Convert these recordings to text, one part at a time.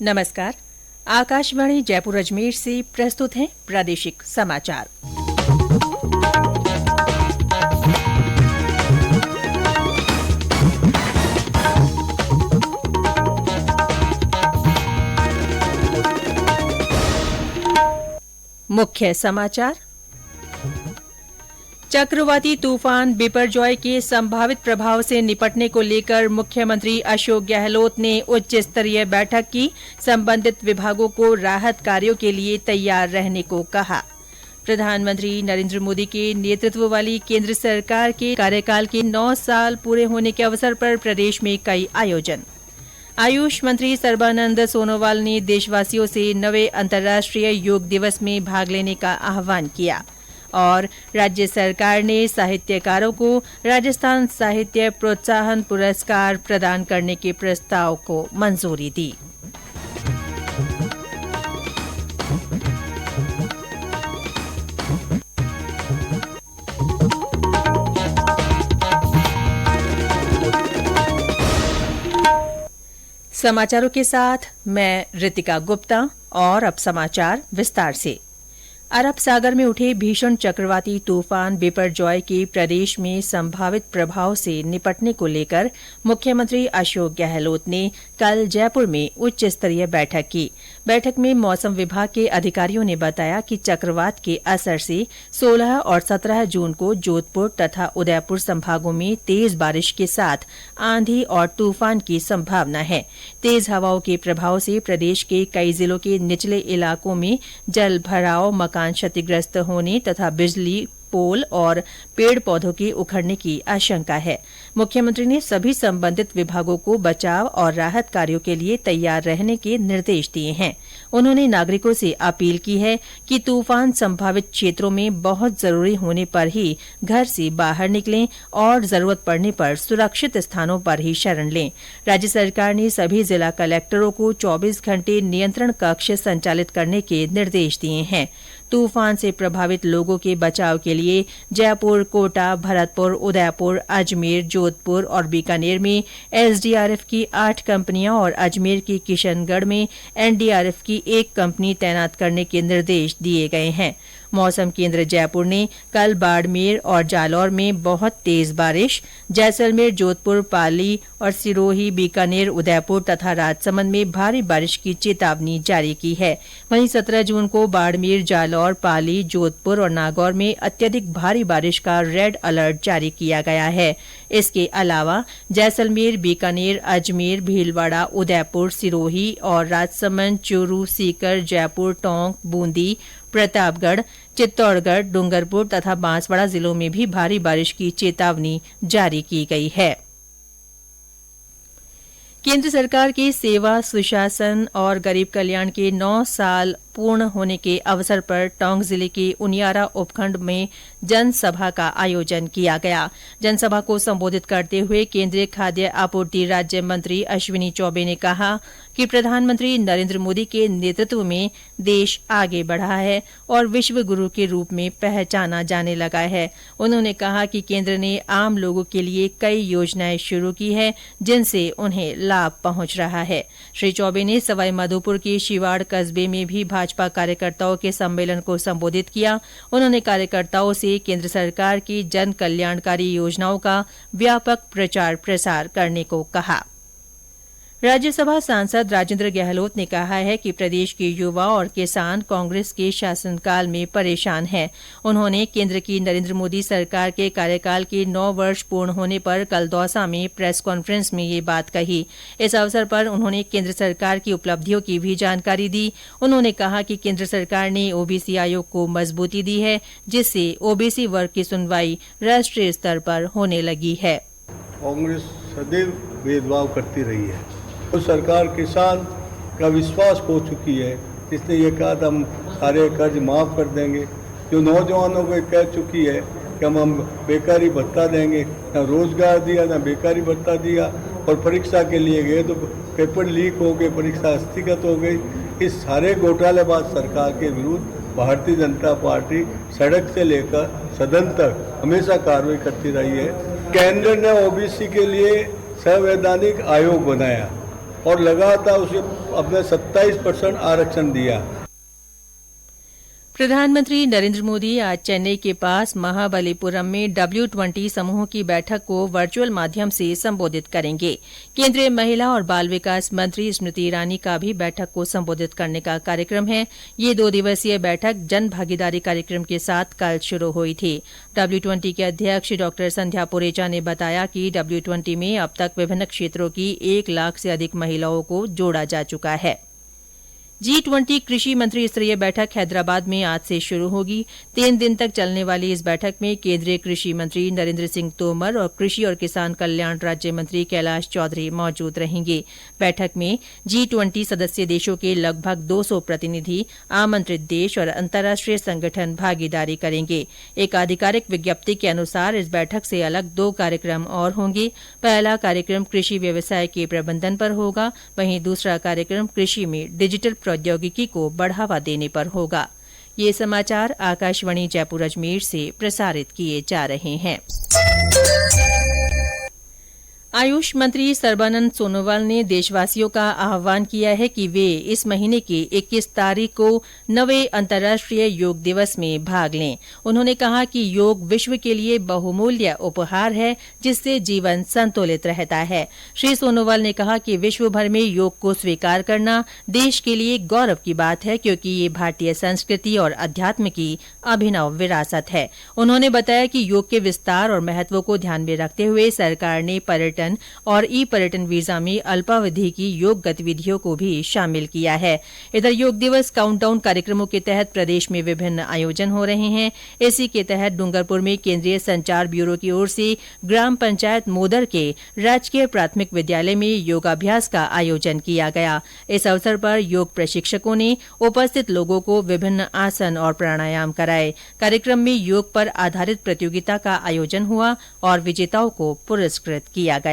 नमस्कार। आकाशवाणी जयपुर अजमेर से प्रस्तुत हैं प्रादेशिक समाचार। मुख्य समाचार। चक्रवाती तूफान बिपरजॉय के संभावित प्रभाव से निपटने को लेकर मुख्यमंत्री अशोक गहलोत ने उच्च स्तरीय बैठक की। संबंधित विभागों को राहत कार्यों के लिए तैयार रहने को कहा। प्रधानमंत्री नरेंद्र मोदी के नेतृत्व वाली केंद्र सरकार के कार्यकाल के 9 साल पूरे होने के अवसर पर प्रदेश में कई आयोजन। आयुष मंत्री सर्बानंद सोनोवाल ने देशवासियों से 9वें अंतर्राष्ट्रीय योग दिवस में भाग लेने का आह्वान किया। और राज्य सरकार ने साहित्यकारों को राजस्थान साहित्य प्रोत्साहन पुरस्कार प्रदान करने के प्रस्ताव को मंजूरी दी। समाचारों के साथ मैं रितिका गुप्ता। और अब समाचार विस्तार से। अरब सागर में उठे भीषण चक्रवाती तूफान बिपरजॉय के प्रदेश में संभावित प्रभाव से निपटने को लेकर मुख्यमंत्री अशोक गहलोत ने कल जयपुर में उच्च स्तरीय बैठक की। बैठक में मौसम विभाग के अधिकारियों ने बताया कि चक्रवात के असर से 16 और 17 जून को जोधपुर तथा उदयपुर संभागों में तेज बारिश के साथ आंधी और तूफान की संभावना है। तेज हवाओं के प्रभाव से प्रदेश के कई जिलों के निचले इलाकों में जल भराव, मकान क्षतिग्रस्त होने तथा बिजली पोल और पेड़ पौधों के उखड़ने की आशंका है। मुख्यमंत्री ने सभी संबंधित विभागों को बचाव और राहत कार्यों के लिए तैयार रहने के निर्देश दिए हैं। उन्होंने नागरिकों से अपील की है कि तूफान संभावित क्षेत्रों में बहुत जरूरी होने पर ही घर से बाहर निकलें और जरूरत पड़ने पर सुरक्षित स्थानों पर ही शरण लें। राज्य सरकार ने सभी जिला कलेक्टरों को 24 घंटे नियंत्रण कक्ष संचालित करने के निर्देश दिए हैं। तूफान से प्रभावित लोगों के बचाव के लिए जयपुर, कोटा, भरतपुर, उदयपुर, अजमेर, जोधपुर और बीकानेर में एसडीआरएफ की 8 कंपनियां और अजमेर की किशनगढ़ में एनडीआरएफ की 1 कंपनी तैनात करने के निर्देश दिए गए हैं। मौसम केंद्र जयपुर ने कल बाड़मेर और जालौर में बहुत तेज बारिश, जैसलमेर, जोधपुर, पाली और सिरोही, बीकानेर, उदयपुर तथा राजसमंद में भारी बारिश की चेतावनी जारी की है। वहीं 17 जून को बाड़मेर, जालौर, पाली, जोधपुर और नागौर में अत्यधिक भारी बारिश का रेड अलर्ट जारी किया गया है। इसके अलावा जैसलमेर, बीकानेर, अजमेर, भीलवाड़ा, उदयपुर, सिरोही और राजसमंद, चूरू, सीकर, जयपुर, टोंक, बूंदी, प्रतापगढ़, चित्तौड़गढ़, डूंगरपुर तथा बांसवाड़ा जिलों में भी भारी बारिश की चेतावनी जारी की गई है। केंद्र सरकार के सेवा, सुशासन और गरीब कल्याण के 9 साल पूर्ण होने के अवसर पर टोंक जिले के उनियारा उपखंड में जनसभा का आयोजन किया गया। जनसभा को संबोधित करते हुए केंद्रीय खाद्य आपूर्ति राज्य मंत्री अश्विनी चौबे ने कहा कि प्रधानमंत्री नरेंद्र मोदी के नेतृत्व में देश आगे बढ़ा है और विश्व गुरु के रूप में पहचाना जाने लगा है। उन्होंने कहा कि केंद्र ने आम लोगों के लिए कई योजनाएं शुरू की है जिनसे उन्हें लाभ पहुंच रहा है। श्री चौबे ने सवाईमाधोपुर के शिवाड़ कस्बे में भी भाजपा कार्यकर्ताओं के सम्मेलन को संबोधित किया। उन्होंने कार्यकर्ताओं से केंद्र सरकार की जन कल्याणकारी योजनाओं का व्यापक प्रचार प्रसार करने को कहा। राज्यसभा सांसद राजेंद्र गहलोत ने कहा है कि प्रदेश के युवा और किसान कांग्रेस के शासनकाल में परेशान हैं। उन्होंने केंद्र की नरेंद्र मोदी सरकार के कार्यकाल के 9 वर्ष पूर्ण होने पर कल दौसा में प्रेस कॉन्फ्रेंस में ये बात कही। इस अवसर पर उन्होंने केंद्र सरकार की उपलब्धियों की भी जानकारी दी। उन्होंने कहा कि केंद्र सरकार ने ओबीसी आयोग को मजबूती दी है, जिससे ओबीसी वर्ग की सुनवाई राष्ट्रीय स्तर पर होने लगी है। कांग्रेस सदैव भेदभाव करती रही है। तो सरकार किसान का विश्वास खो चुकी है, जिसने ये कहा था हम सारे कर्ज माफ़ कर देंगे। जो नौजवानों को कह चुकी है कि हम बेकारी भत्ता देंगे, ना रोजगार दिया ना बेकारी भत्ता दिया। और परीक्षा के लिए गए तो पेपर लीक हो गए, परीक्षा स्थगित हो गई। इस सारे घोटालेबाज सरकार के विरुद्ध भारतीय जनता पार्टी सड़क से लेकर सदन तक हमेशा कार्रवाई करती रही है। केंद्र ने ओबीसी के लिए संवैधानिक आयोग बनाया और लगातार उसे अपने 27% आरक्षण दिया। प्रधानमंत्री नरेंद्र मोदी आज चेन्नई के पास महाबलीपुरम में W20 समूह की बैठक को वर्चुअल माध्यम से संबोधित करेंगे। केंद्रीय महिला और बाल विकास मंत्री स्मृति ईरानी का भी बैठक को संबोधित करने का कार्यक्रम है। ये 2 दिवसीय बैठक जन भागीदारी कार्यक्रम के साथ कल शुरू हुई थी। W20 के अध्यक्ष डॉ संध्या पुरेचा ने बताया कि W20 में अब तक विभिन्न क्षेत्रों की 1 लाख से अधिक महिलाओं को जोड़ा जा चुका है। G20 कृषि मंत्री स्तरीय बैठक हैदराबाद में आज से शुरू होगी। 3 दिन तक चलने वाली इस बैठक में केंद्रीय कृषि मंत्री नरेंद्र सिंह तोमर और कृषि और किसान कल्याण राज्य मंत्री कैलाश चौधरी मौजूद रहेंगे। बैठक में G20 सदस्य देशों के लगभग 200 प्रतिनिधि, आमंत्रित देश और अंतर्राष्ट्रीय संगठन भागीदारी करेंगे। एक आधिकारिक विज्ञप्ति के अनुसार इस बैठक से अलग 2 कार्यक्रम और होंगे। पहला कार्यक्रम कृषि व्यवसाय के प्रबंधन पर होगा, वहीं दूसरा कार्यक्रम कृषि में डिजिटल प्रौद्योगिकी को बढ़ावा देने पर होगा। ये समाचार आकाशवाणी जयपुर अजमेर से प्रसारित किए जा रहे हैं। आयुष मंत्री सर्बानंद सोनोवाल ने देशवासियों का आह्वान किया है कि वे इस महीने की 21 तारीख को 9वें अंतर्राष्ट्रीय योग दिवस में भाग लें। उन्होंने कहा कि योग विश्व के लिए बहुमूल्य उपहार है, जिससे जीवन संतुलित रहता है। श्री सोनोवाल ने कहा कि विश्व भर में योग को स्वीकार करना देश के लिए गौरव की बात है, क्योंकि ये भारतीय संस्कृति और अध्यात्म की अभिनव विरासत है। उन्होंने बताया कि योग के विस्तार और महत्व को ध्यान में रखते हुए सरकार ने पर्यटन और ई-पर्यटन वीजा में अल्पावधि की योग गतिविधियों को भी शामिल किया है। इधर योग दिवस काउंटडाउन कार्यक्रमों के तहत प्रदेश में विभिन्न आयोजन हो रहे हैं। इसी के तहत डूंगरपुर में केंद्रीय संचार ब्यूरो की ओर से ग्राम पंचायत मोदर के राजकीय प्राथमिक विद्यालय में योगाभ्यास का आयोजन किया गया। इस अवसर पर योग प्रशिक्षकों ने उपस्थित लोगों को विभिन्न आसन और प्राणायाम कराए। कार्यक्रम में योग पर आधारित प्रतियोगिता का आयोजन हुआ और विजेताओं को पुरस्कृत किया गया।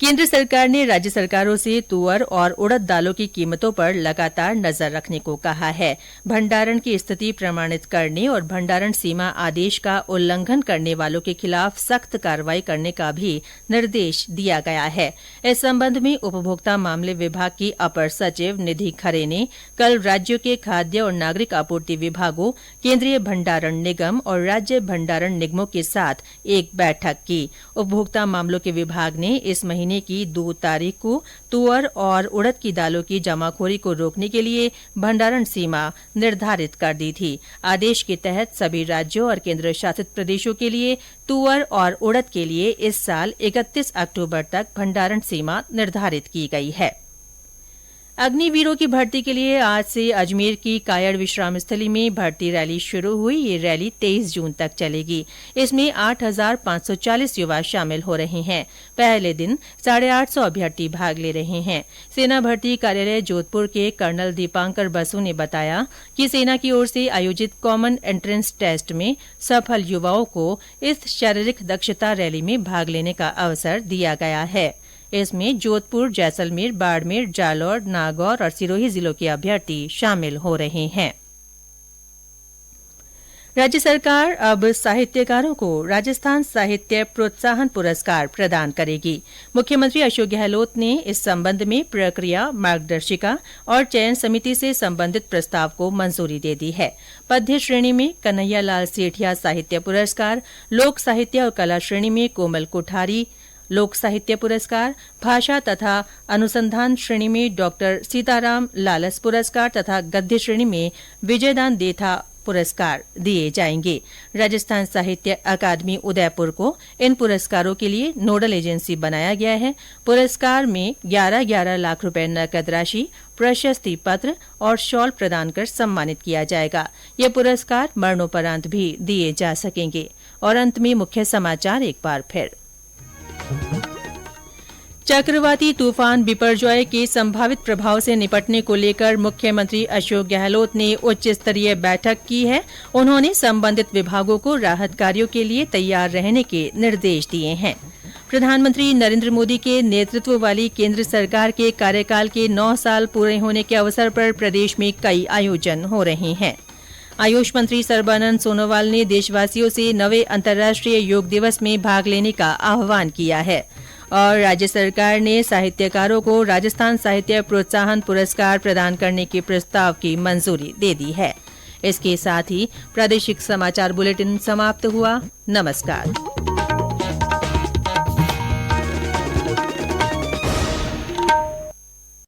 केंद्र सरकार ने राज्य सरकारों से तुअर और उड़द दालों की कीमतों पर लगातार नजर रखने को कहा है। भंडारण की स्थिति प्रमाणित करने और भंडारण सीमा आदेश का उल्लंघन करने वालों के खिलाफ सख्त कार्रवाई करने का भी निर्देश दिया गया है। इस संबंध में उपभोक्ता मामले विभाग की अपर सचिव निधि खरे ने कल राज्यों के खाद्य और नागरिक आपूर्ति विभागों, केंद्रीय भंडारण निगम और राज्य भंडारण निगमों के साथ एक बैठक की। उपभोक्ता मामलों के विभाग ने इस महीने की 2 तारीख को तुअर और उड़द की दालों की जमाखोरी को रोकने के लिए भंडारण सीमा निर्धारित कर दी थी। आदेश के तहत सभी राज्यों और केंद्र शासित प्रदेशों के लिए तुअर और उड़द के लिए इस साल 31 अक्टूबर तक भंडारण सीमा निर्धारित की गई है। अग्निवीरों की भर्ती के लिए आज से अजमेर की कायड़ विश्राम स्थली में भर्ती रैली शुरू हुई। ये रैली 23 जून तक चलेगी। इसमें 8,540 युवा शामिल हो रहे हैं। पहले दिन 850 अभ्यर्थी भाग ले रहे हैं। सेना भर्ती कार्यालय जोधपुर के कर्नल दीपांकर बसु ने बताया कि सेना की ओर से आयोजित कॉमन एंट्रेंस टेस्ट में सफल युवाओं को इस शारीरिक दक्षता रैली में भाग लेने का अवसर दिया गया है। इसमें जोधपुर, जैसलमेर, बाड़मेर, जालौर, नागौर और सिरोही जिलों के अभ्यर्थी शामिल हो रहे हैं। राज्य सरकार अब साहित्यकारों को राजस्थान साहित्य प्रोत्साहन पुरस्कार प्रदान करेगी। मुख्यमंत्री अशोक गहलोत ने इस संबंध में प्रक्रिया, मार्गदर्शिका और चयन समिति से संबंधित प्रस्ताव को मंजूरी दे दी है। पद्य श्रेणी में कन्हैया लाल सेठिया साहित्य पुरस्कार, लोक साहित्य और कला श्रेणी में कोमल कोठारी लोक साहित्य पुरस्कार, भाषा तथा अनुसंधान श्रेणी में डॉक्टर सीताराम लालस पुरस्कार तथा गद्य श्रेणी में विजयदान देथा पुरस्कार दिए जाएंगे। राजस्थान साहित्य अकादमी उदयपुर को इन पुरस्कारों के लिए नोडल एजेंसी बनाया गया है। पुरस्कार में 11-11 लाख रुपए नकद राशि, प्रशस्ति पत्र और शॉल प्रदान कर सम्मानित किया जाएगा। ये पुरस्कार मरणोपरांत भी दिए जा सकेंगे। और अंत में मुख्य समाचार एक बार फिर। चक्रवाती तूफान बिपरजॉय के संभावित प्रभाव से निपटने को लेकर मुख्यमंत्री अशोक गहलोत ने उच्च स्तरीय बैठक की है। उन्होंने संबंधित विभागों को राहत कार्यों के लिए तैयार रहने के निर्देश दिए हैं। प्रधानमंत्री नरेंद्र मोदी के नेतृत्व वाली केंद्र सरकार के कार्यकाल के 9 साल पूरे होने के अवसर पर प्रदेश में कई आयोजन हो रहे हैं। आयुष मंत्री सर्बानंद सोनोवाल ने देशवासियों से 9वें अंतर्राष्ट्रीय योग दिवस में भाग लेने का आह्वान किया है। और राज्य सरकार ने साहित्यकारों को राजस्थान साहित्य प्रोत्साहन पुरस्कार प्रदान करने के प्रस्ताव की मंजूरी दे दी है। इसके साथ ही प्रादेशिक समाचार बुलेटिन समाप्त हुआ। नमस्कार।